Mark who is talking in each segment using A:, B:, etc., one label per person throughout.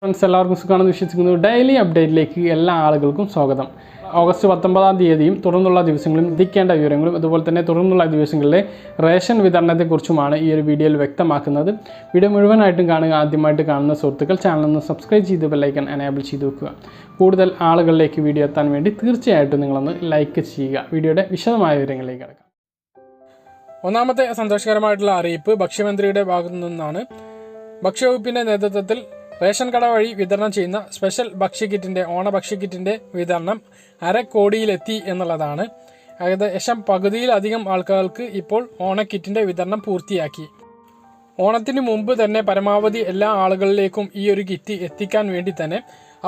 A: Friends എല്ലാവർക്കും സുഖമാണെന്ന് വിശ്വസിക്കുന്നു. ഡെയിലി അപ്ഡേറ്റിലേക്ക് എല്ലാ ആളുകൾക്കും സ്വാഗതം. ഓഗസ്റ്റ് 19-ാം തീയതിയും തുടർന്നുള്ള ദിവസങ്ങളിലും എത്തിക്കേണ്ട വിവരങ്ങളും അതുപോലെ തന്നെ തുടർന്നുള്ള ദിവസങ്ങളിലെ റേഷൻ വിതരണത്തെക്കുറിച്ചുമാണ് ഈ ഒരു വീഡിയോയിൽ വ്യക്തമാക്കുന്നത്. വീഡിയോ മുഴുവനായിട്ടും കാണുക. ആദ്യമായിട്ട് കാണുന്ന സുഹൃത്തുക്കൾ ചാനലൊന്ന് സബ്സ്ക്രൈബ് ചെയ്ത് ബെല്ലൈക്കൺ എനേബിൾ ചെയ്ത് വെക്കുക. കൂടുതൽ ആളുകളിലേക്ക് വീഡിയോ എത്താൻ വേണ്ടി തീർച്ചയായിട്ടും നിങ്ങളൊന്ന് ലൈക്ക് ചെയ്യുക. വീഡിയോയുടെ വിശദമായ വിവരങ്ങളിലേക്ക് കിടക്കാം. ഒന്നാമത്തെ സന്തോഷകരമായിട്ടുള്ള അറിയിപ്പ് ഭക്ഷ്യമന്ത്രിയുടെ ഭാഗത്തു നിന്നാണ്. ഭക്ഷ്യവകുപ്പിൻ്റെ നേതൃത്വത്തിൽ റേഷൻ കട വഴി വിതരണം ചെയ്യുന്ന സ്പെഷ്യൽ ഭക്ഷ്യക്കിറ്റിൻ്റെ ഓണഭക്ഷ്യക്കിറ്റിൻ്റെ വിതരണം 1/2 കോടിയിലെത്തി എന്നുള്ളതാണ്. ഏകദേശം പകുതിയിലധികം ആൾക്കാർക്ക് ഇപ്പോൾ ഓണക്കിറ്റിൻ്റെ വിതരണം പൂർത്തിയാക്കി. ഓണത്തിന് മുമ്പ് തന്നെ പരമാവധി എല്ലാ ആളുകളിലേക്കും ഈ ഒരു കിറ്റ് എത്തിക്കാൻ വേണ്ടി തന്നെ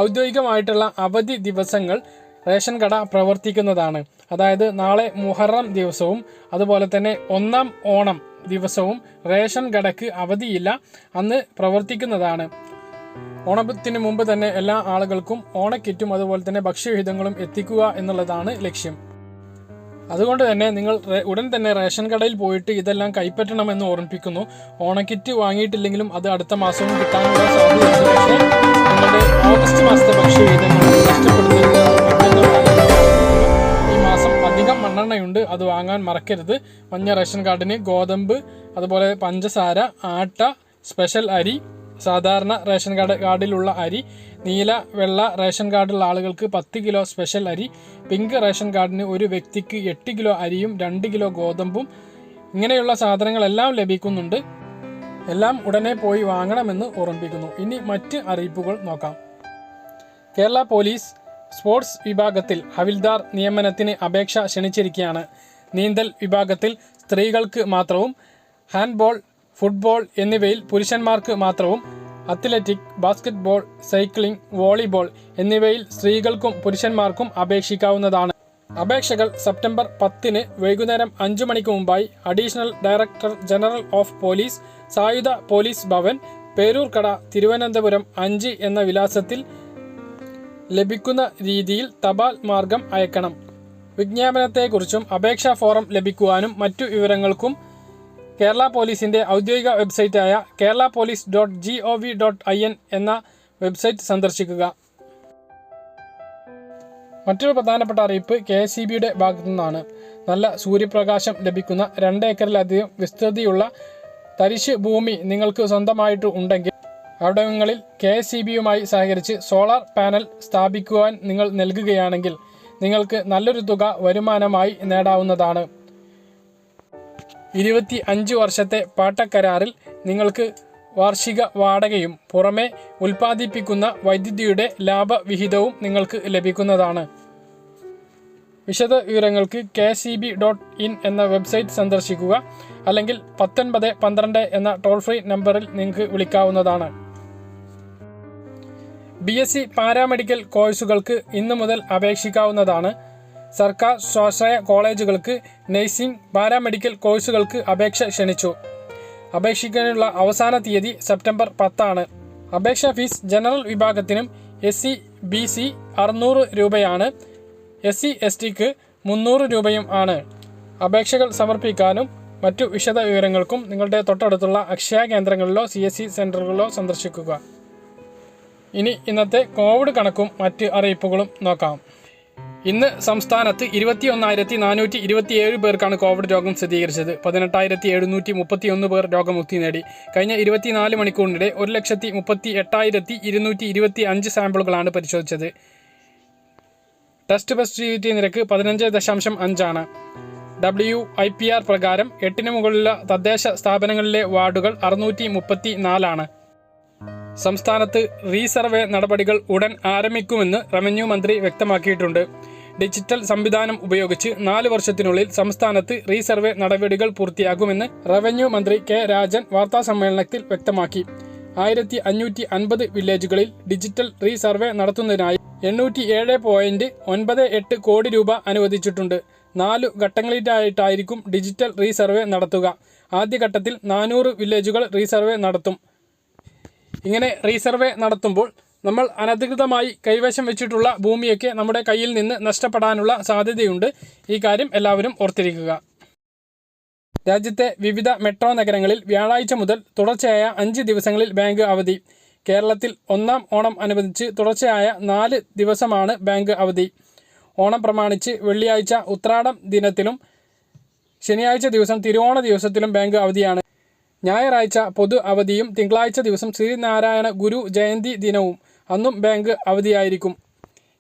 A: ഔദ്യോഗികമായിട്ടുള്ള അവധി ദിവസങ്ങൾ റേഷൻ കട പ്രവർത്തിക്കുന്നതാണ്. അതായത് നാളെ മുഹറം ദിവസവും അതുപോലെ തന്നെ 1-ാം ഓണം ദിവസവും റേഷൻ കടക്ക് അവധിയില്ല, അന്ന് പ്രവർത്തിക്കുന്നതാണ്. ഓണത്തിന് മുമ്പ് തന്നെ എല്ലാ ആളുകൾക്കും ഓണക്കിറ്റും അതുപോലെ തന്നെ ഭക്ഷ്യവിഹിതങ്ങളും എത്തിക്കുക എന്നുള്ളതാണ് ലക്ഷ്യം. അതുകൊണ്ട് തന്നെ നിങ്ങൾ ഉടൻ തന്നെ റേഷൻ കടയിൽ പോയിട്ട് ഇതെല്ലാം കൈപ്പറ്റണമെന്ന് ഓർമ്മിപ്പിക്കുന്നു. ഓണക്കിറ്റ് വാങ്ങിയിട്ടില്ലെങ്കിലും അത് അടുത്ത മാസവും കിട്ടാനുള്ള സാധ്യതയുണ്ട്. പക്ഷേ നിങ്ങളുടെ ഓഗസ്റ്റ് മാസത്തെ ഭക്ഷ്യവിഹിതങ്ങൾ നഷ്ടപ്പെടുന്നത് ഈ മാസം അധികം മണ്ണെണ്ണയുണ്ട്, അത് വാങ്ങാൻ മറക്കരുത്. മഞ്ഞ റേഷൻ കാർഡിന് ഗോതമ്പ്, അതുപോലെ പഞ്ചസാര, ആട്ട, സ്പെഷ്യൽ അരി, സാധാരണ റേഷൻ കാർഡിലുള്ള അരി, നീല വെള്ള റേഷൻ കാർഡുള്ള ആളുകൾക്ക് 10 കിലോ സ്പെഷ്യൽ അരി, പിങ്ക് റേഷൻ കാർഡിന് ഒരു വ്യക്തിക്ക് 8 കിലോ അരിയും 2 കിലോ ഗോതമ്പും, ഇങ്ങനെയുള്ള സാധനങ്ങളെല്ലാം ലഭിക്കുന്നുണ്ട്. എല്ലാം ഉടനെ പോയി വാങ്ങണമെന്ന് ഓർമ്മിപ്പിക്കുന്നു. ഇനി മറ്റ് അറിയിപ്പുകൾ നോക്കാം. കേരള പോലീസ് സ്പോർട്സ് വിഭാഗത്തിൽ ഹവിൽദാർ നിയമനത്തിന് അപേക്ഷ ക്ഷണിച്ചിരിക്കുകയാണ്. നീന്തൽ വിഭാഗത്തിൽ സ്ത്രീകൾക്ക് മാത്രവും, ഹാൻഡ്ബോൾ, ഫുട്ബോൾ എന്നിവയിൽ പുരുഷന്മാർക്ക് മാത്രവും, അത്ലറ്റിക്, ബാസ്കറ്റ്ബോൾ, സൈക്ലിംഗ്, വോളിബോൾ എന്നിവയിൽ സ്ത്രീകൾക്കും പുരുഷന്മാർക്കും അപേക്ഷിക്കാവുന്നതാണ്. അപേക്ഷകൾ സെപ്റ്റംബർ 10-ന് വൈകുന്നേരം 5 മണിക്ക് മുമ്പായി additional director general of police, സായുധ പോലീസ് ഭവൻ, പേരൂർക്കട, തിരുവനന്തപുരം 5 എന്ന വിലാസത്തിൽ ലഭിക്കുന്ന രീതിയിൽ തപാൽ മാർഗം അയക്കണം. വിജ്ഞാപനത്തെക്കുറിച്ചും അപേക്ഷാ ഫോറം ലഭിക്കുവാനും മറ്റു വിവരങ്ങൾക്കും കേരള പോലീസിൻ്റെ ഔദ്യോഗിക വെബ്സൈറ്റായ keralapolice.gov.in എന്ന വെബ്സൈറ്റ് സന്ദർശിക്കുക. മറ്റൊരു പ്രധാനപ്പെട്ട അറിയിപ്പ് KECBയുടെ ഭാഗത്തു നിന്നാണ്. നല്ല സൂര്യപ്രകാശം ലഭിക്കുന്ന 2 ഏക്കറിലധികം വിസ്തൃതിയുള്ള തരിശ് ഭൂമി നിങ്ങൾക്ക് സ്വന്തമായിട്ട് ഉണ്ടെങ്കിൽ അവിടങ്ങളിൽ KECBയുമായി സഹകരിച്ച് സോളാർ പാനൽ സ്ഥാപിക്കുവാൻ നിങ്ങൾ നൽകുകയാണെങ്കിൽ നിങ്ങൾക്ക് നല്ലൊരു തുക വരുമാനമായി നേടാവുന്നതാണ്. 25 വർഷത്തെ പാട്ടക്കരാറിൽ നിങ്ങൾക്ക് വാർഷിക വാടകയും പുറമെ ഉൽപ്പാദിപ്പിക്കുന്ന വൈദ്യുതിയുടെ ലാഭവിഹിതവും നിങ്ങൾക്ക് ലഭിക്കുന്നതാണ്. വിശദ വിവരങ്ങൾക്ക് KECB.in എന്ന വെബ്സൈറ്റ് സന്ദർശിക്കുക. അല്ലെങ്കിൽ 1912 എന്ന ടോൾ ഫ്രീ നമ്പറിൽ നിങ്ങൾക്ക് വിളിക്കാവുന്നതാണ്. BSc പാരാമെഡിക്കൽ കോഴ്സുകൾക്ക് ഇന്നു മുതൽ അപേക്ഷിക്കാവുന്നതാണ്. സർക്കാർ സ്വാശ്രയ കോളേജുകൾക്ക് നഴ്സിംഗ്, പാരാമെഡിക്കൽ കോഴ്സുകൾക്ക് അപേക്ഷ ക്ഷണിച്ചു. അപേക്ഷിക്കാനുള്ള അവസാന തീയതി സെപ്റ്റംബർ 10 അപേക്ഷാ ഫീസ് ജനറൽ വിഭാഗത്തിനും SC BC 600 രൂപയാണ്, SC STക്ക് 300 രൂപയും ആണ്. അപേക്ഷകൾ സമർപ്പിക്കാനും മറ്റു വിശദ വിവരങ്ങൾക്കും നിങ്ങളുടെ തൊട്ടടുത്തുള്ള അക്ഷയ കേന്ദ്രങ്ങളിലോ CSC സെൻ്ററുകളിലോ സന്ദർശിക്കുക. ഇനി ഇന്നത്തെ കോവിഡ് കണക്കും മറ്റ് അറിയിപ്പുകളും നോക്കാം. ഇന്ന് സംസ്ഥാനത്ത് 21,427 പേർക്കാണ് കോവിഡ് രോഗം സ്ഥിരീകരിച്ചത്. 18,731 പേർ രോഗമുക്തി നേടി. കഴിഞ്ഞ 24 മണിക്കൂറിനിടെ 1,38,225 സാമ്പിളുകളാണ് പരിശോധിച്ചത്. ടെസ്റ്റ് പോസിറ്റിവിറ്റി നിരക്ക് 15.5 ആണ്. WIPR പ്രകാരം 8-ന് മുകളിലുള്ള തദ്ദേശ സ്ഥാപനങ്ങളിലെ വാർഡുകൾ 634 ആണ്. സംസ്ഥാനത്ത് റീസർവേ നടപടികൾ ഉടൻ ആരംഭിക്കുമെന്ന് റവന്യൂ മന്ത്രി വ്യക്തമാക്കിയിട്ടുണ്ട്. ഡിജിറ്റൽ സംവിധാനം ഉപയോഗിച്ച് 4 വർഷത്തിനുള്ളിൽ സംസ്ഥാനത്ത് റീസർവേ നടപടികൾ പൂർത്തിയാകുമെന്ന് റവന്യൂ മന്ത്രി K. രാജൻ വാർത്താസമ്മേളനത്തിൽ വ്യക്തമാക്കി. 1550 വില്ലേജുകളിൽ ഡിജിറ്റൽ റീസർവേ നടത്തുന്നതിനായി 807.98 കോടി രൂപ അനുവദിച്ചിട്ടുണ്ട്. 4 ഘട്ടങ്ങളിലായിട്ടായിരിക്കും ഡിജിറ്റൽ റീസർവേ നടത്തുക. ആദ്യഘട്ടത്തിൽ 400 വില്ലേജുകൾ റീസർവേ നടത്തും. ഇങ്ങനെ റീസർവേ നടത്തുമ്പോൾ നമ്മൾ അനധികൃതമായി കൈവശം വെച്ചിട്ടുള്ള ഭൂമിയൊക്കെ നമ്മുടെ കയ്യിൽ നിന്ന് നഷ്ടപ്പെടാനുള്ള സാധ്യതയുണ്ട്. ഈ കാര്യം എല്ലാവരും ഓർത്തിരിക്കുക. രാജ്യത്തെ വിവിധ മെട്രോ നഗരങ്ങളിൽ വ്യാഴാഴ്ച മുതൽ തുടർച്ചയായ 5 ദിവസങ്ങളിൽ ബാങ്ക് അവധി. കേരളത്തിൽ ഒന്നാം ഓണം അനുബന്ധിച്ച് തുടർച്ചയായ 4 ദിവസമാണ് ബാങ്ക് അവധി. ഓണം പ്രമാണിച്ച് വെള്ളിയാഴ്ച ഉത്രാടം ദിനത്തിലും ശനിയാഴ്ച ദിവസം തിരുവോണ ദിവസത്തിലും ബാങ്ക് അവധിയാണ്. ഞായറാഴ്ച പൊതു അവധിയും തിങ്കളാഴ്ച ദിവസം ശ്രീനാരായണ ഗുരു ജയന്തി ദിനവും അന്നും ബാങ്ക് അവധിയായിരിക്കും.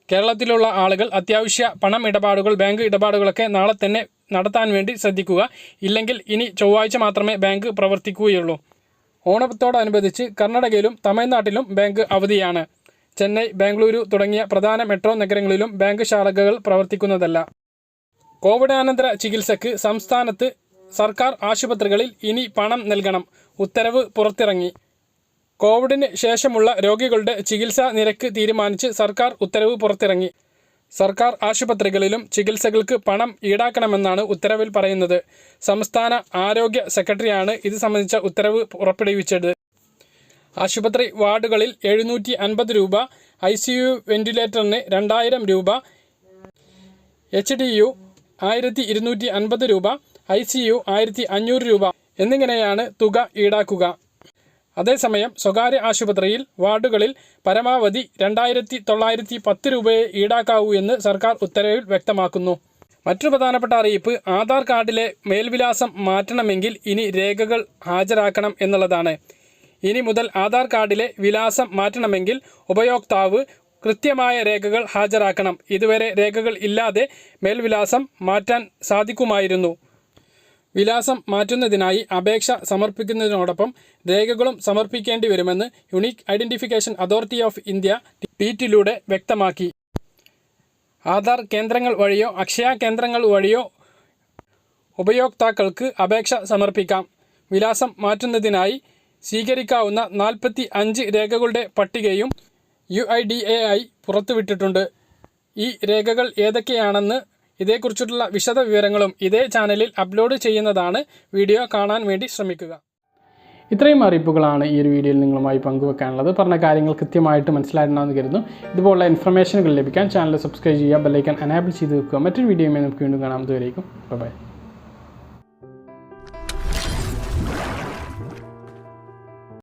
A: കേരളത്തിലുള്ള ആളുകൾ അത്യാവശ്യ പണം ഇടപാടുകൾ, ബാങ്ക് ഇടപാടുകളൊക്കെ നാളെ തന്നെ നടത്താൻ വേണ്ടി ശ്രദ്ധിക്കുക. ഇല്ലെങ്കിൽ ഇനി ചൊവ്വാഴ്ച മാത്രമേ ബാങ്ക് പ്രവർത്തിക്കുകയുള്ളൂ. ഓണത്തോടനുബന്ധിച്ച് കർണാടകയിലും തമിഴ്നാട്ടിലും ബാങ്ക് അവധിയാണ്. ചെന്നൈ, ബാംഗ്ലൂരു തുടങ്ങിയ പ്രധാന മെട്രോ നഗരങ്ങളിലും ബാങ്ക് ശാഖകൾ പ്രവർത്തിക്കുന്നതല്ല. കോവിഡാനന്തര ചികിത്സയ്ക്ക് സംസ്ഥാനത്ത് സർക്കാർ ആശുപത്രികളിൽ ഇനി പണം നൽകണം. ഉത്തരവ് പുറത്തിറങ്ങി. കോവിഡിന് ശേഷമുള്ള രോഗികളുടെ ചികിത്സാ നിരക്ക് തീരുമാനിച്ച് സർക്കാർ ഉത്തരവ് പുറത്തിറങ്ങി. സർക്കാർ ആശുപത്രികളിലും ചികിത്സകൾക്ക് പണം ഈടാക്കണമെന്നാണ് ഉത്തരവിൽ പറയുന്നത്. സംസ്ഥാന ആരോഗ്യ സെക്രട്ടറിയാണ് ഇത് സംബന്ധിച്ച ഉത്തരവ് പുറപ്പെടുവിച്ചത്. ആശുപത്രി വാർഡുകളിൽ 750 രൂപ, ICU വെന്റിലേറ്ററിന് 2000 രൂപ, HDU 1250 രൂപ, ICU 1500 രൂപ എന്നിങ്ങനെയാണ് തുക ഈടാക്കുക. അതേസമയം സ്വകാര്യ ആശുപത്രിയിൽ വാർഡുകളിൽ പരമാവധി 2910 രൂപയെ ഈടാക്കാവൂ എന്ന് സർക്കാർ ഉത്തരവിൽ വ്യക്തമാക്കുന്നു. മറ്റൊരു പ്രധാനപ്പെട്ട അറിയിപ്പ് ആധാർ കാർഡിലെ മേൽവിലാസം മാറ്റണമെങ്കിൽ ഇനി രേഖകൾ ഹാജരാക്കണം എന്നുള്ളതാണ്. ഇനി മുതൽ ആധാർ കാർഡിലെ വിലാസം മാറ്റണമെങ്കിൽ ഉപയോക്താവ് കൃത്യമായ രേഖകൾ ഹാജരാക്കണം. ഇതുവരെ രേഖകൾ ഇല്ലാതെ മേൽവിലാസം മാറ്റാൻ സാധിക്കുമായിരുന്നു. വിലാസം മാറ്റുന്നതിനായി അപേക്ഷ സമർപ്പിക്കുന്നതിനോടൊപ്പം രേഖകളും സമർപ്പിക്കേണ്ടി വരുമെന്ന് unique identification authority of India ട്വീറ്റിലൂടെ വ്യക്തമാക്കി. ആധാർ കേന്ദ്രങ്ങൾ വഴിയോ അക്ഷയ കേന്ദ്രങ്ങൾ വഴിയോ ഉപയോക്താക്കൾക്ക് അപേക്ഷ സമർപ്പിക്കാം. വിലാസം മാറ്റുന്നതിനായി സ്വീകരിക്കാവുന്ന 45 രേഖകളുടെ പട്ടികയും UIDAI പുറത്തുവിട്ടിട്ടുണ്ട്. ഈ രേഖകൾ ഏതൊക്കെയാണെന്ന് ഇതേക്കുറിച്ചിട്ടുള്ള വിശദ വിവരങ്ങളും ഇതേ ചാനലിൽ അപ്ലോഡ് ചെയ്യുന്നതാണ്. വീഡിയോ കാണാൻ വേണ്ടി ശ്രമിക്കുക. ഇത്രയും അറിയിപ്പുകളാണ് ഈ ഒരു വീഡിയോയിൽ നിങ്ങളുമായി പങ്കുവെക്കാനുള്ളത്. പറഞ്ഞ കാര്യങ്ങൾ കൃത്യമായിട്ട് മനസ്സിലായിട്ടുണ്ടാകുമെന്ന് കരുതുന്നു. ഇതുപോലുള്ള ഇൻഫർമേഷനുകൾ ലഭിക്കാൻ ചാനൽ സബ്സ്ക്രൈബ് ചെയ്യുക, ബെല്ലൈക്കൺ എനേബിൾ ചെയ്ത് വെക്കുക. മറ്റൊരു വീഡിയോയുമായി നമുക്ക് വീണ്ടും കാണാം. അതുവരേക്കും ബൈ.